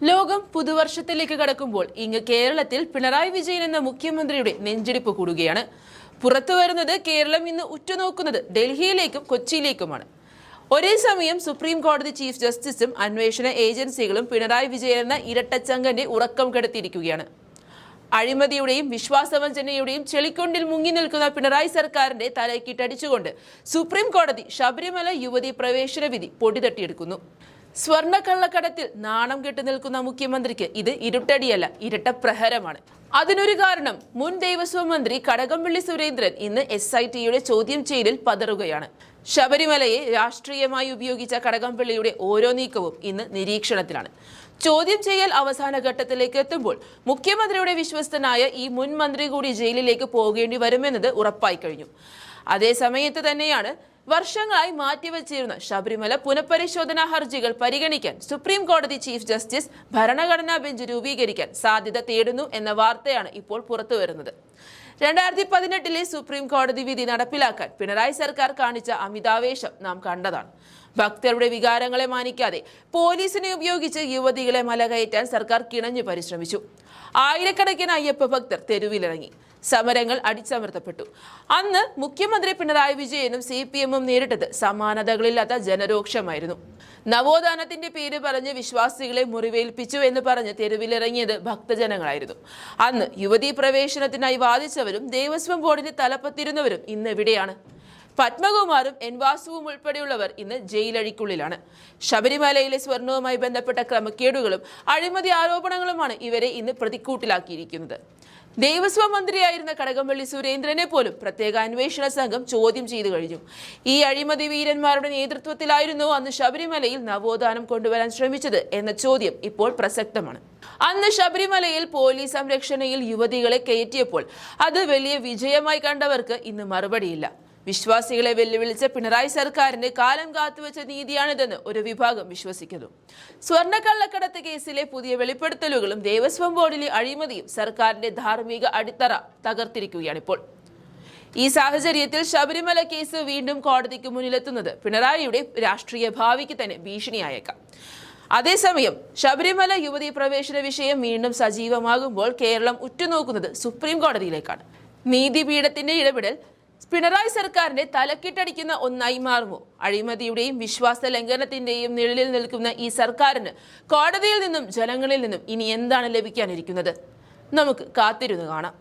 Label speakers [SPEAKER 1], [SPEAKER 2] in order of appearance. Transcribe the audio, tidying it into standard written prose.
[SPEAKER 1] ലോകം പുതുവർഷത്തിലേക്ക് കടക്കുമ്പോൾ ഇങ്ങ് കേരളത്തിൽ പിണറായി വിജയൻ എന്ന മുഖ്യമന്ത്രിയുടെ നെഞ്ചിടിപ്പ് കൂടുകയാണ്. പുറത്തുവരുന്നത് കേരളം ഇന്ന് ഉറ്റുനോക്കുന്നത് ഡൽഹിയിലേക്കും കൊച്ചിയിലേക്കുമാണ്. ഒരേ സമയം സുപ്രീം കോടതി ചീഫ് ജസ്റ്റിസും അന്വേഷണ ഏജൻസികളും പിണറായി വിജയൻ എന്ന ഇരട്ടച്ചങ്കന്റെ ഉറക്കം കെടുത്തിയിരിക്കുകയാണ്. അഴിമതിയുടെയും വിശ്വാസവഞ്ചനയുടെയും ചെളിക്കൊണ്ടിൽ മുങ്ങി നിൽക്കുന്ന പിണറായി സർക്കാരിന്റെ തലക്കിട്ടടിച്ചുകൊണ്ട് സുപ്രീം കോടതി ശബരിമല യുവതി പ്രവേശന വിധി പൊടിതട്ടിയെടുക്കുന്നു. സ്വർണ്ണക്കള്ളക്കടത്തിൽ നാണം കെട്ടു നിൽക്കുന്ന മുഖ്യമന്ത്രിക്ക് ഇത് ഇരുട്ടടിയല്ല, ഇരട്ട പ്രഹരമാണ്. അതിനൊരു കാരണം മുൻ ദേവസ്വം മന്ത്രി കടകംപള്ളി സുരേന്ദ്രൻ ഇന്ന് SITയുടെ ചോദ്യം ചെയ്യലിൽ പതറുകയാണ്. ശബരിമലയെ രാഷ്ട്രീയമായി ഉപയോഗിച്ച കടകംപള്ളിയുടെ ഓരോ നീക്കവും ഇന്ന് നിരീക്ഷണത്തിലാണ്. ചോദ്യം ചെയ്യൽ അവസാന ഘട്ടത്തിലേക്ക് എത്തുമ്പോൾ മുഖ്യമന്ത്രിയുടെ വിശ്വസ്തനായ ഈ മുൻ മന്ത്രി കൂടി ജയിലിലേക്ക് പോകേണ്ടി വരുമെന്നത് ഉറപ്പായി കഴിഞ്ഞു. അതേ സമയത്ത് തന്നെയാണ് വർഷങ്ങളായി മാറ്റിവെച്ചിരുന്ന ശബരിമല പുനഃപരിശോധനാ ഹർജികൾ പരിഗണിക്കാൻ സുപ്രീം കോടതി ചീഫ് ജസ്റ്റിസ് ഭരണഘടനാ ബെഞ്ച് രൂപീകരിക്കാൻ സാധ്യത തേടുന്നു എന്ന വാർത്തയാണ് ഇപ്പോൾ പുറത്തുവരുന്നത്. 2018 സുപ്രീം കോടതി വിധി നടപ്പിലാക്കാൻ പിണറായി സർക്കാർ കാണിച്ച അമിതാവേശം നാം കണ്ടതാണ്. ഭക്തരുടെ വികാരങ്ങളെ മാനിക്കാതെ പോലീസിനെ ഉപയോഗിച്ച് യുവതികളെ മലകയറ്റാൻ സർക്കാർ കിണഞ്ഞു പരിശ്രമിച്ചു. ആയിരക്കണക്കിന് അയ്യപ്പ ഭക്തർ തെരുവിലിറങ്ങി. സമരങ്ങൾ അടിച്ചമർത്തപ്പെട്ടു. അന്ന് മുഖ്യമന്ത്രി പിണറായി വിജയനും CPMും നേരിട്ടത് സമാനതകളില്ലാത്ത ജനരോക്ഷമായിരുന്നു. നവോത്ഥാനത്തിന്റെ പേര് പറഞ്ഞ് വിശ്വാസികളെ മുറിവേൽപ്പിച്ചു എന്ന് പറഞ്ഞ് തെരുവിലിറങ്ങിയത് ഭക്തജനങ്ങളായിരുന്നു. അന്ന് യുവതീ പ്രവേശനത്തിനായി വാദിച്ചവരും ദേവസ്വം ബോർഡിന് തലപ്പത്തിരുന്നവരും ഇന്ന് എവിടെയാണ്? പത്മകുമാറും വാസുവും ഉൾപ്പെടെയുള്ളവർ ഇന്ന് ജയിലഴിക്കുള്ളിലാണ്. ശബരിമലയിലെ സ്വർണവുമായി ബന്ധപ്പെട്ട ക്രമക്കേടുകളും അഴിമതി ആരോപണങ്ങളുമാണ് ഇവരെ ഇന്ന് പ്രതിക്കൂട്ടിലാക്കിയിരിക്കുന്നത്. ദേവസ്വം മന്ത്രിയായിരുന്ന കടകംപള്ളി സുരേന്ദ്രനെ പോലും പ്രത്യേക അന്വേഷണ സംഘം ചോദ്യം ചെയ്തു കഴിഞ്ഞു. ഈ അഴിമതി വീരന്മാരുടെ നേതൃത്വത്തിലായിരുന്നു അന്ന് ശബരിമലയിൽ നവോത്ഥാനം കൊണ്ടുവരാൻ ശ്രമിച്ചത് എന്ന ചോദ്യം ഇപ്പോൾ പ്രസക്തമാണ്. അന്ന് ശബരിമലയിൽ പോലീസ് സംരക്ഷണയിൽ യുവതികളെ കയറ്റിയപ്പോൾ അത് വലിയ വിജയമായി കണ്ടവർക്ക് ഇന്ന് മറുപടിയില്ല. വിശ്വാസികളെ വെല്ലുവിളിച്ച പിണറായി സർക്കാരിന് കാലം കാത്തുവെച്ച നീതിയാണിതെന്ന് ഒരു വിഭാഗം വിശ്വസിക്കുന്നു. സ്വർണ്ണക്കള്ളക്കടത്ത് കേസിലെ പുതിയ വെളിപ്പെടുത്തലുകളും ദേവസ്വം ബോർഡിലെ അഴിമതിയും സർക്കാരിന്റെ ധാർമ്മിക അടിത്തറ തകർത്തിരിക്കുകയാണിപ്പോൾ. ഈ സാഹചര്യത്തിൽ ശബരിമല കേസ് വീണ്ടും കോടതിക്ക് മുന്നിലെത്തുന്നത് പിണറായിയുടെ രാഷ്ട്രീയ ഭാവിക്ക് തന്നെ ഭീഷണിയായേക്കാം. അതേസമയം ശബരിമല യുവതീ പ്രവേശന വിഷയം വീണ്ടും സജീവമാകുമ്പോൾ കേരളം ഉറ്റുനോക്കുന്നത് സുപ്രീം കോടതിയിലേക്കാണ്. നീതിപീഠത്തിന്റെ ഇടപെടൽ പിണറായി സർക്കാരിന്റെ തലക്കിട്ടടിക്കുന്ന ഒന്നായി മാറുമോ? അഴിമതിയുടെയും വിശ്വാസ ലംഘനത്തിന്റെയും നിഴലിൽ നിൽക്കുന്ന ഈ സർക്കാരിന് കോടതിയിൽ നിന്നും ജനങ്ങളിൽ നിന്നും ഇനി എന്താണ് ലഭിക്കാനിരിക്കുന്നത്? നമുക്ക് കാത്തിരുന്ന് കാണാം.